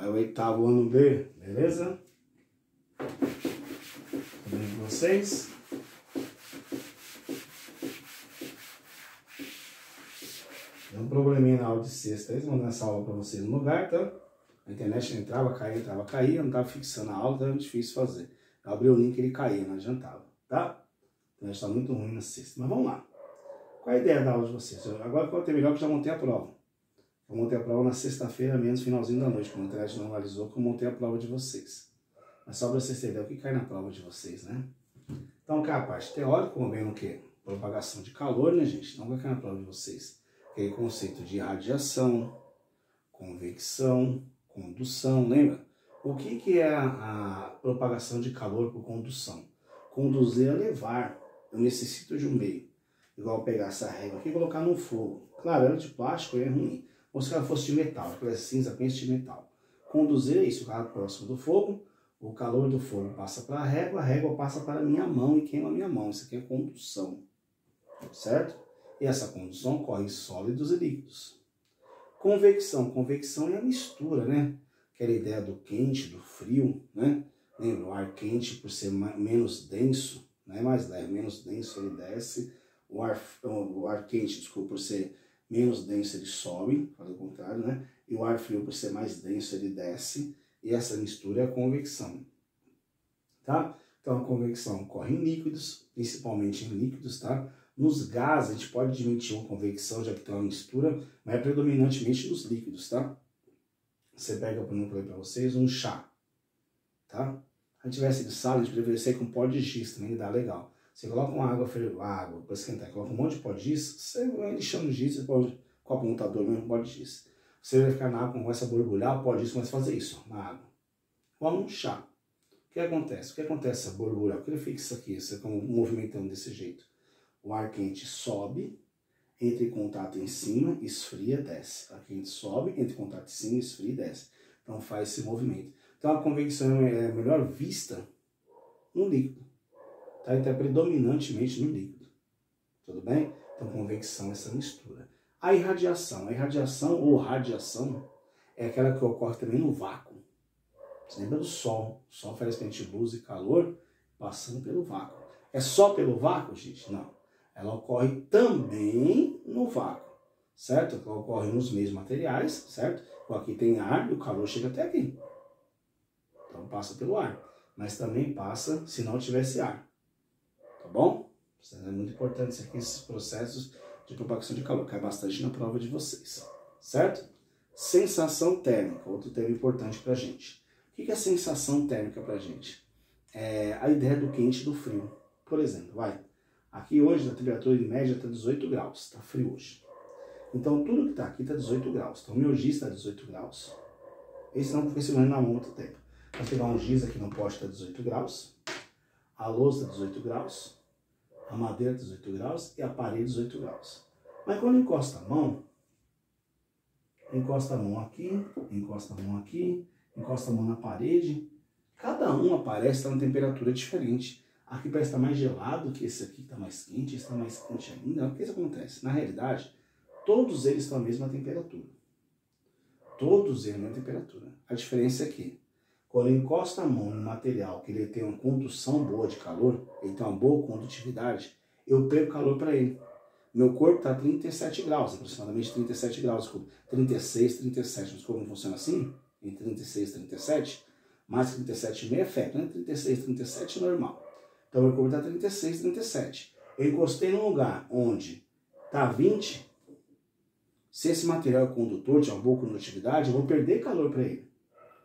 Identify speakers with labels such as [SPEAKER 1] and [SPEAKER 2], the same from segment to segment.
[SPEAKER 1] Aí o 8º ano B, beleza? Tudo bem com vocês? Deu um probleminha na aula de sexta, eles mandando essa aula para vocês no lugar, tá? A internet entrava, caía, não estava fixando a aula, então era difícil fazer. Eu abri o link e ele caía, não adiantava, tá? Então está muito ruim na sexta. Mas vamos lá. Qual é a ideia da aula de vocês? Agora que eu tenho melhor que eu já montei a prova. Eu montei a prova na sexta-feira, menos finalzinho da noite, quando a internet normalizou, que eu montei a prova de vocês. Mas só para vocês terem ideia, o que cai na prova de vocês, né? Então, que é a parte teórica, como vem o quê? Propagação de calor, né, gente? Não vai cair na prova de vocês. Aquele conceito de radiação, convecção, condução, lembra? O que é a propagação de calor por condução? Conduzir é levar. Eu necessito de um meio. Igual pegar essa régua aqui e colocar no fogo. Claro, ela de plástico é ruim. Ou se ela fosse de metal, ela é cinza, pente de metal. Conduzir é isso, o carro próximo do fogo, o calor do fogo passa para a régua passa para a minha mão e queima a minha mão. Isso aqui é condução, certo? E essa condução ocorre em sólidos e líquidos. Convecção. Convecção é a mistura, né? Aquela ideia do quente, do frio, né? Lembra, o ar quente, por ser menos denso, não é mais leve, menos denso ele desce. O ar quente, desculpa, por ser menos denso ele sobe, faz o contrário, né? E o ar frio, por ser mais denso, ele desce. E essa mistura é a convecção, tá? Então a convecção ocorre em líquidos, principalmente em líquidos, tá? Nos gases, a gente pode admitir uma convecção, já que tem uma mistura, mas é predominantemente nos líquidos, tá? Você pega, por exemplo, para vocês, um chá, tá? Se tivesse de sal, a gente deveria ser com pó de giz também, dá legal. Você coloca uma água para esquentar, coloca um monte de pó de giz, você vai lixando giz, você pode, copa montador mesmo, pó de giz. Você vai ficar na água, começa a borbulhar, o pó de giz começa a fazer isso, ó, na água. Igual um chá. O que acontece? O que acontece essa borbulha? O que ele fixa aqui, você fica movimentando desse jeito? O ar quente sobe, entra em contato em cima, esfria, desce. O ar quente sobe, entra em contato em cima, esfria e desce. Então faz esse movimento. Então a convecção é melhor vista no líquido. Tá? Então é predominantemente no líquido. Tudo bem? Então convecção é essa mistura. A irradiação. A irradiação ou radiação é aquela que ocorre também no vácuo. Você lembra do Sol? O Sol oferece luz e calor passando pelo vácuo. É só pelo vácuo, gente? Não. Ela ocorre também no vácuo, certo? Ela ocorre nos meios materiais, certo? Então, aqui tem ar e o calor chega até aqui. Então passa pelo ar. Mas também passa se não tivesse ar. Tá bom? Isso é muito importante isso aqui, esses processos de propagação de calor. Cai bastante na prova de vocês, certo? Sensação térmica, outro tema importante pra gente. O que é sensação térmica pra gente? É a ideia do quente e do frio. Por exemplo, aqui hoje a temperatura em média está 18 graus, está frio hoje. Então tudo que está aqui está 18 graus. Então o meu giz está 18 graus. Esse não fica segurando na mão muito tempo. Vou pegar um giz aqui no poste está 18 graus. A louça está 18 graus. A madeira está 18 graus. E a parede 18 graus. Mas quando encosta a mão aqui, encosta a mão aqui, encosta a mão na parede. Cada um aparece estar numa temperatura diferente. Aqui parece estar mais gelado que esse aqui, está mais quente, esse está mais quente ainda. O que isso acontece? Na realidade, todos eles estão à mesma temperatura. Todos eles à mesma temperatura. A diferença é que, quando eu encosto a mão no material que ele tem uma condução boa de calor, ele tem uma boa condutividade, eu perco calor para ele. Meu corpo está a 37 graus, aproximadamente 37 graus, 36, 37. Mas como funciona assim? Em 36 e 37, mais que 37,5 é feto, né? 36, 37 é normal. Então meu corpo está 36, 37. Eu encostei num lugar onde está 20, se esse material é condutor, tiver uma boa condutividade, eu vou perder calor para ele.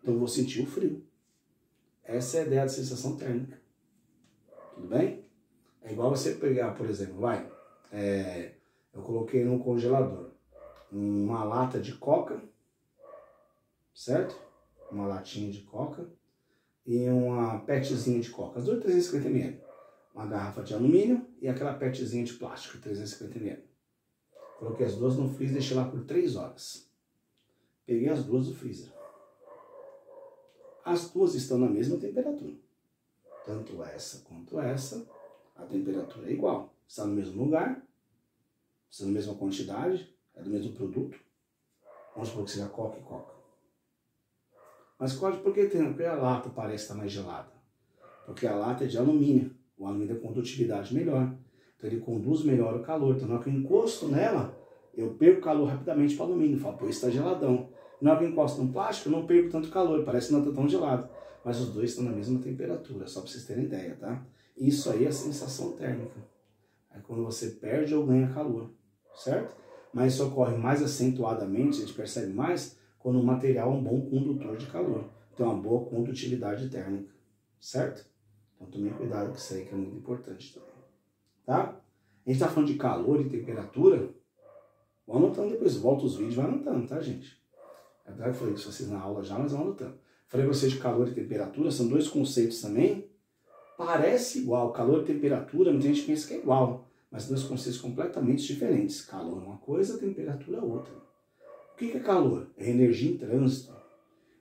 [SPEAKER 1] Então eu vou sentir o frio. Essa é a ideia da sensação térmica. Tudo bem? É igual você pegar, por exemplo, eu coloquei no congelador uma lata de coca, certo? Uma latinha de coca e uma petzinha de coca, as duas 350 ml. Uma garrafa de alumínio e aquela petzinha de plástico, 350 ml. Coloquei as duas no freezer e deixei lá por 3 horas. Peguei as duas do freezer. As duas estão na mesma temperatura. Tanto essa quanto essa, a temperatura é igual. Está no mesmo lugar, está na mesma quantidade, é do mesmo produto. Vamos supor que seja coca e coca. Mas por que tem? Porque a lata parece estar mais gelada. Porque a lata é de alumínio. O alumínio tem condutividade melhor. Então ele conduz melhor o calor. Então na hora que eu encosto nela, eu perco calor rapidamente para o alumínio. Falo, pô, está geladão. Na hora que eu encosto no plástico, eu não perco tanto calor. Parece que não está tão gelado. Mas os dois estão na mesma temperatura, só para vocês terem ideia, tá? Isso aí é a sensação térmica. É quando você perde ou ganha calor, certo? Mas isso ocorre mais acentuadamente, a gente percebe mais, quando o material é um bom condutor de calor. Tem uma boa condutividade térmica, certo? Então tome cuidado com isso aí, que é muito importante também, tá? A gente está falando de calor e temperatura. Vão anotando depois, volta os vídeos, vai anotando, tá, gente? É verdade que eu falei isso vocês na aula já, mas vão anotando. Falei para vocês de calor e temperatura, são dois conceitos também. Parece igual, calor e temperatura, muita gente pensa que é igual, mas dois conceitos completamente diferentes. Calor é uma coisa, temperatura é outra. O que é calor? É energia em trânsito.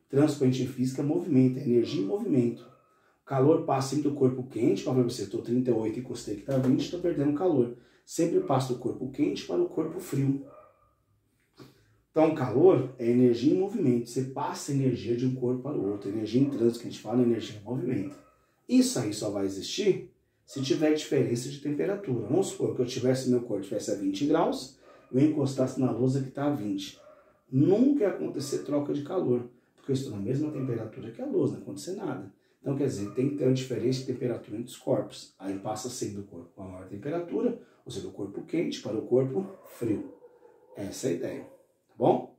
[SPEAKER 1] Trânsito para a gente em física é movimento, é energia em movimento. O calor passa sempre do corpo quente, para você, estou 38 e encostei que está 20, estou perdendo calor. Sempre passa do corpo quente para o corpo frio. Então, calor é energia em movimento. Você passa energia de um corpo para o outro. Energia em trânsito, que a gente fala, energia em movimento. Isso aí só vai existir se tiver diferença de temperatura. Vamos supor que meu corpo estivesse a 20 graus, eu encostasse na lousa que está a 20. Nunca ia acontecer troca de calor, porque eu estou na mesma temperatura que a lousa, não acontecer nada. Então, quer dizer, tem que ter uma diferença de temperatura entre os corpos. Aí passa a ser do corpo com a maior temperatura, ou seja, do corpo quente para o corpo frio. Essa é a ideia. Bom?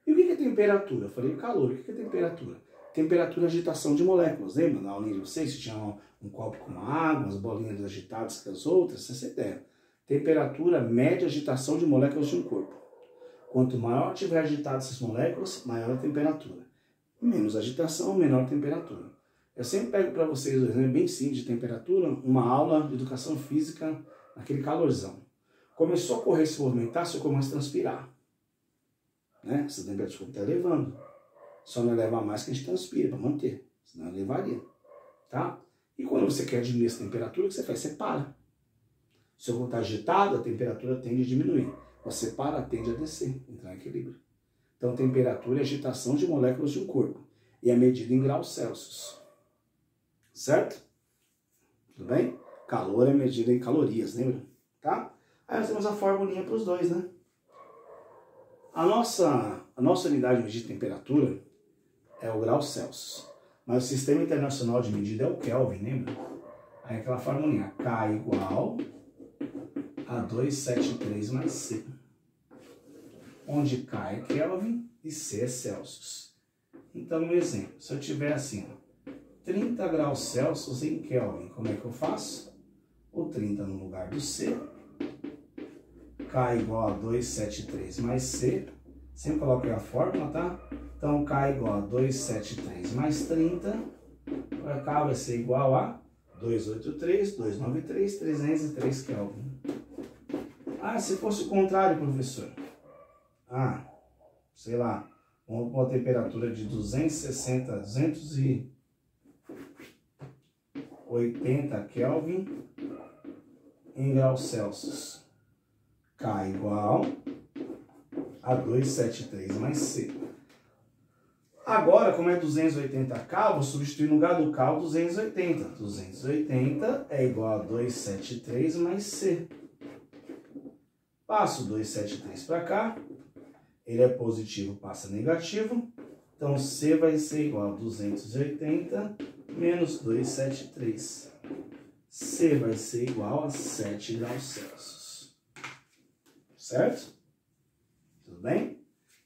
[SPEAKER 1] E o que é temperatura? Eu falei calor. O que é temperatura? Temperatura é agitação de moléculas. Lembra na aulinha de vocês? Se tinha um copo com água, as bolinhas agitadas que as outras, essa é a ideia. Temperatura mede a agitação de moléculas de um corpo. Quanto maior tiver agitado essas moléculas, maior a temperatura. Menos agitação, menor a temperatura. Eu sempre pego para vocês um exemplo bem simples de temperatura, uma aula de educação física, naquele calorzão. Começou a correr, se movimentar, você começa a transpirar. Né? Essa temperatura está elevando. Só não eleva mais que a gente transpira para manter, senão elevaria. Tá? E quando você quer diminuir essa temperatura, o que você faz? Você para. Se o corpo está agitado, a temperatura tende a diminuir. Você para, tende a descer, entrar em equilíbrio. Então, temperatura é agitação de moléculas de um corpo. E é medida em graus Celsius. Certo? Tudo bem? Calor é medida em calorias, lembra? Tá? Aí nós temos a formulinha para os dois, né? A nossa unidade de medida de temperatura é o grau Celsius. Mas o sistema internacional de medida é o Kelvin, lembra? Aí aquela formulinha, K igual a 273 mais C. Onde K é Kelvin e C é Celsius. Então, um exemplo, se eu tiver assim, 30 graus Celsius em Kelvin, como é que eu faço? O 30 no lugar do C. K igual a 273 mais C. Sempre coloquei a fórmula, tá? Então, K igual a 273 mais 30. K vai ser igual a 283, 293, 303 Kelvin. Ah, se fosse o contrário, professor. Ah, sei lá. Vamos com a temperatura de 260, 280 Kelvin em graus Celsius. K igual a 273 mais C. Agora, como é 280K, eu vou substituir no lugar do K o 280. 280 é igual a 273 mais C. Passo 273 para cá. Ele é positivo, passa negativo. Então, C vai ser igual a 280 menos 273. C vai ser igual a 7 graus Celsius. Certo? Tudo bem?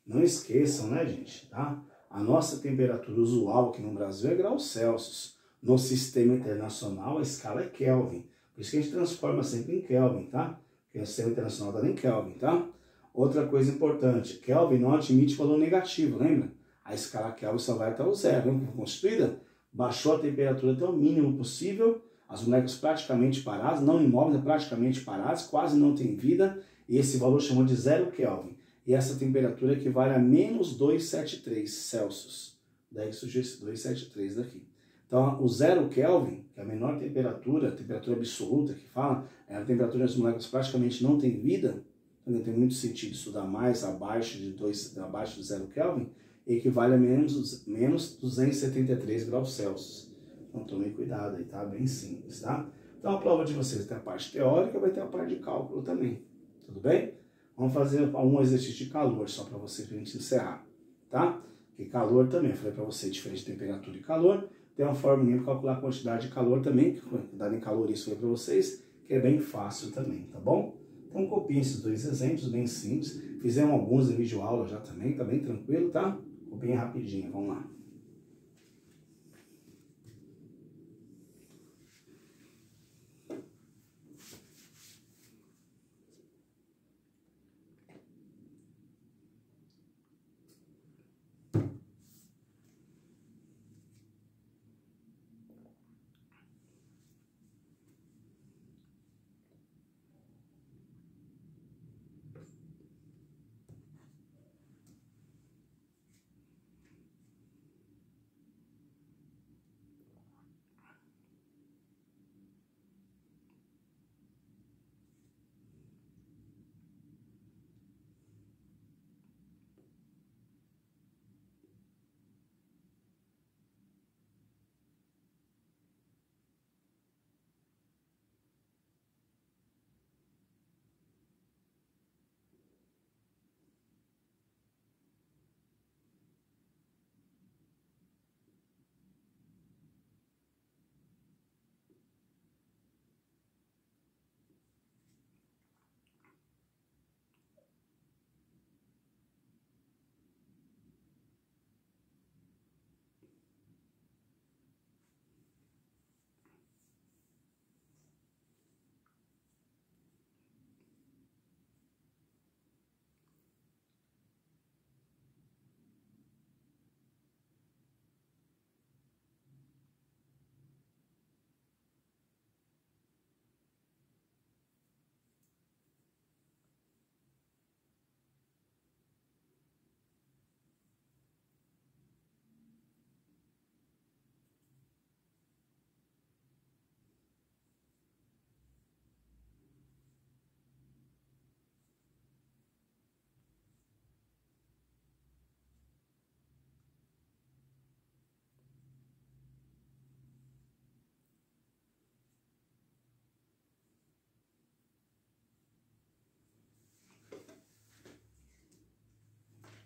[SPEAKER 1] Não esqueçam, né, gente? Tá? A nossa temperatura usual aqui no Brasil é graus Celsius. No sistema internacional, a escala é Kelvin. Por isso que a gente transforma sempre em Kelvin, tá? Porque o sistema internacional dá em Kelvin, tá? Outra coisa importante, Kelvin não admite valor negativo, lembra? A escala Kelvin só vai até o zero, lembra? Constituída, baixou a temperatura até o mínimo possível, as moléculas praticamente paradas, não imóveis, praticamente paradas, quase não tem vida, e esse valor chamou de 0 Kelvin. E essa temperatura equivale a menos 273 Celsius. Daí surgiu esse 273 daqui. Então, o 0 Kelvin, que é a menor temperatura, a temperatura absoluta que fala, é a temperatura das moléculas praticamente não tem vida. Então, tem muito sentido estudar mais abaixo de 0 Kelvin. equivale a menos 273 graus Celsius. Então tome cuidado aí, tá? Bem simples, tá? Então a prova de vocês tem a parte teórica, vai ter a parte de cálculo também, tudo bem? Vamos fazer um exercício de calor só para vocês, pra gente encerrar, tá? Porque calor também, eu falei para você, diferente de temperatura e calor, tem uma forma para calcular a quantidade de calor também, que dá em calorias, eu falei para vocês, que é bem fácil também, tá bom? Então copiem esses dois exemplos, bem simples. Fizemos alguns em vídeo aula já também, tá bem tranquilo, tá? Copiem rapidinho, vamos lá.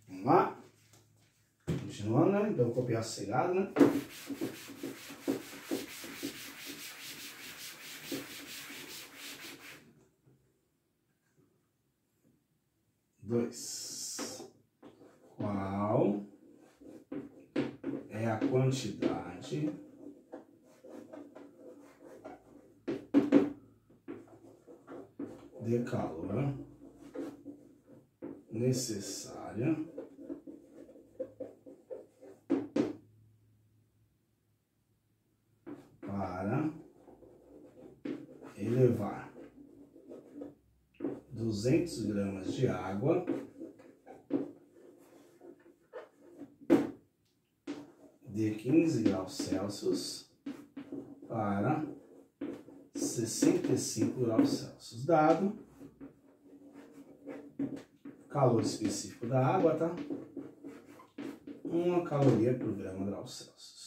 [SPEAKER 1] Vamos lá? Continuando, né? Então copiar sossegado, né? Qual é a quantidade de calor necessária para elevar 200 gramas de água de 15 graus Celsius para 65 graus Celsius. Dado calor específico da água, tá? 1 caloria por grama grau Celsius.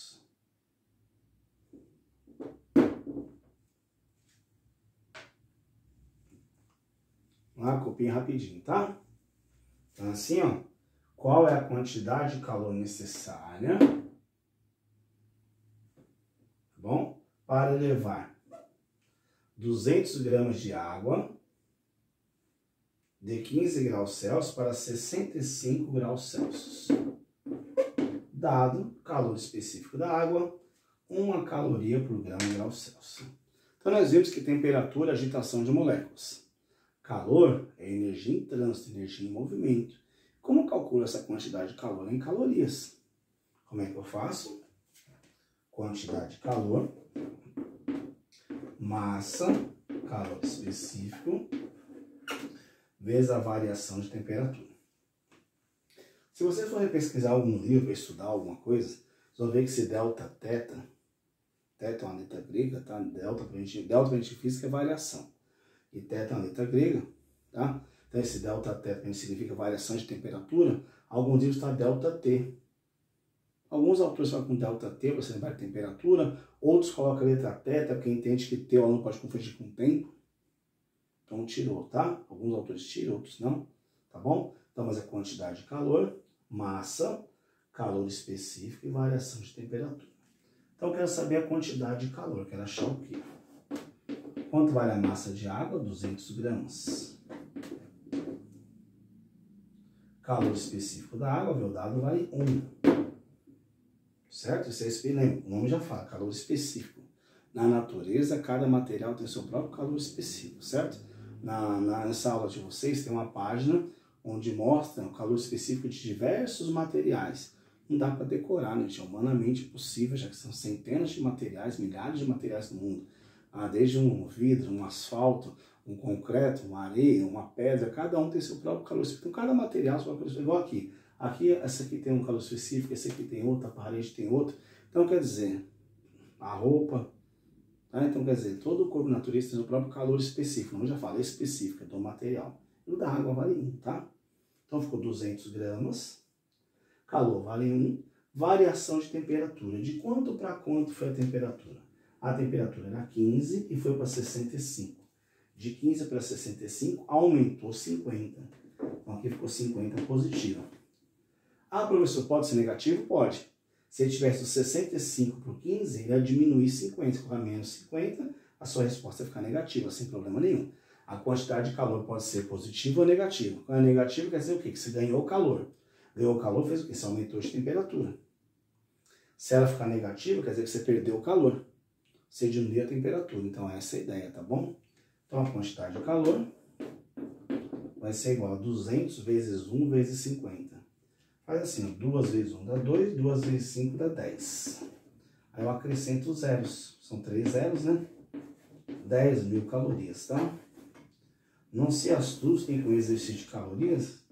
[SPEAKER 1] Vamos lá, copiem rapidinho, tá? Então assim, ó, qual é a quantidade de calor necessária, tá bom? Para elevar 200 gramas de água de 15 graus Celsius para 65 graus Celsius. Dado calor específico da água, 1 caloria por grama grau Celsius. Então nós vimos que temperatura é agitação de moléculas. Calor é energia em trânsito, energia em movimento. Como eu calculo essa quantidade de calor em calorias? Como é que eu faço? Quantidade de calor, massa, calor específico, vezes a variação de temperatura. Se você for pesquisar algum livro, estudar alguma coisa, vocês vão ver que esse delta teta é uma letra grega, tá? Delta pra gente física é variação. E teta é uma letra grega, tá? Então esse delta teta significa variação de temperatura. Alguns livros está ΔT. Alguns autores falam com ΔT, para você lembrar de temperatura. Outros colocam a letra θ, porque entende que T o aluno pode confundir com tempo. Então tirou, tá? Alguns autores tiram, outros não. Tá bom? Então, mas é quantidade de calor, massa, calor específico e variação de temperatura. Então, eu quero saber a quantidade de calor. Quero achar o quê? Quanto vale a massa de água? 200 gramas. Calor específico da água, meu dado vale 1. Certo? Isso é, lembra, o nome já fala, calor específico. Na natureza, cada material tem seu próprio calor específico, certo? Nessa aula de vocês tem uma página onde mostra o calor específico de diversos materiais. Não dá para decorar, né, gente? É humanamente impossível, já que são centenas de materiais, milhares de materiais no mundo. Desde um vidro, um asfalto, um concreto, uma areia, uma pedra, cada um tem seu próprio calor específico. Então, cada material tem seu próprio calor específico, igual aqui. Aqui, essa aqui tem um calor específico, esse aqui tem outro, a parede tem outro. Então, quer dizer, a roupa, tá? Então, quer dizer, todo o corpo natureza tem o próprio calor específico. Não já falei específico, é do material. E o da água vale 1, tá? Então, ficou 200 gramas. Calor vale 1. Variação de temperatura. De quanto para quanto foi a temperatura? A temperatura era 15 e foi para 65. De 15 para 65, aumentou 50. Então, aqui ficou 50 positivo. Professor, pode ser negativo? Pode. Se ele tivesse 65 por 15, ele ia diminuir 50. Se colocar menos 50, a sua resposta ia ficar negativa, sem problema nenhum. A quantidade de calor pode ser positiva ou negativa. Quando é negativo, quer dizer o quê? Que você ganhou calor. Ganhou calor, fez o quê? Você aumentou de temperatura. Se ela ficar negativa, quer dizer que você perdeu o calor. Você diminuiu a temperatura. Então, essa é a ideia, tá bom? Então, a quantidade de calor vai ser igual a 200 vezes 1 vezes 50. Faz assim, 2 vezes 1 dá 2, 2 vezes 5 dá 10. Aí eu acrescento os zeros. São 3 zeros, né? 10.000 calorias, tá? Não se assustem com o exercício de calorias.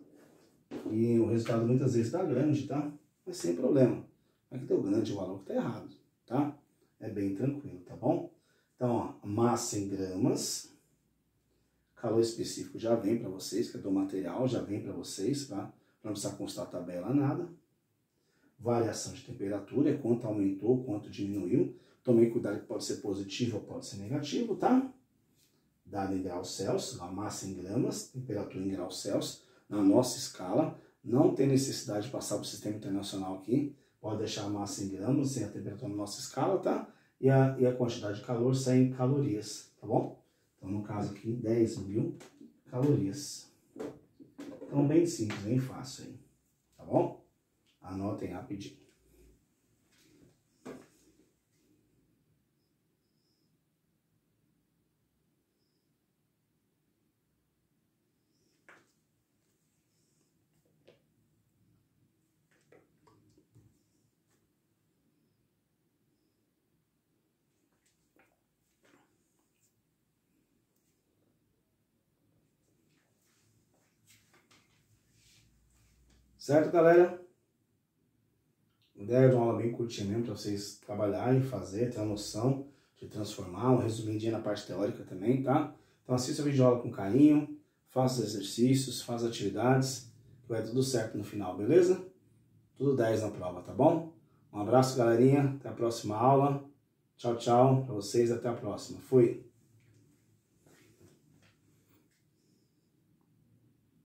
[SPEAKER 1] E o resultado muitas vezes dá grande, tá? Mas sem problema. Aqui deu grande, o valor que tá errado, tá? É bem tranquilo, tá bom? Então, ó, massa em gramas. Calor específico já vem para vocês, que é do material, já vem para vocês, tá? Não precisa constar a tabela, nada. Variação de temperatura, é quanto aumentou, quanto diminuiu. Tomei cuidado que pode ser positivo ou pode ser negativo, tá? Dado em graus Celsius, a massa em gramas, temperatura em graus Celsius. Na nossa escala, não tem necessidade de passar para o sistema internacional aqui. Pode deixar a massa em gramas, sem a temperatura na nossa escala, tá? E a quantidade de calor sai em calorias, tá bom? Então, no caso aqui, 10.000 calorias. Então, bem simples, bem fácil aí, tá bom? Anotem rapidinho. Certo, galera? A ideia de uma aula bem curtinha mesmo, para vocês trabalharem, fazer, ter a noção de transformar, um resumidinho na parte teórica também, tá? Então assista o vídeo de aula com carinho, faça os exercícios, faça atividades, que vai tudo certo no final, beleza? Tudo 10 na prova, tá bom? Um abraço, galerinha, até a próxima aula. Tchau, tchau para vocês, até a próxima. Fui!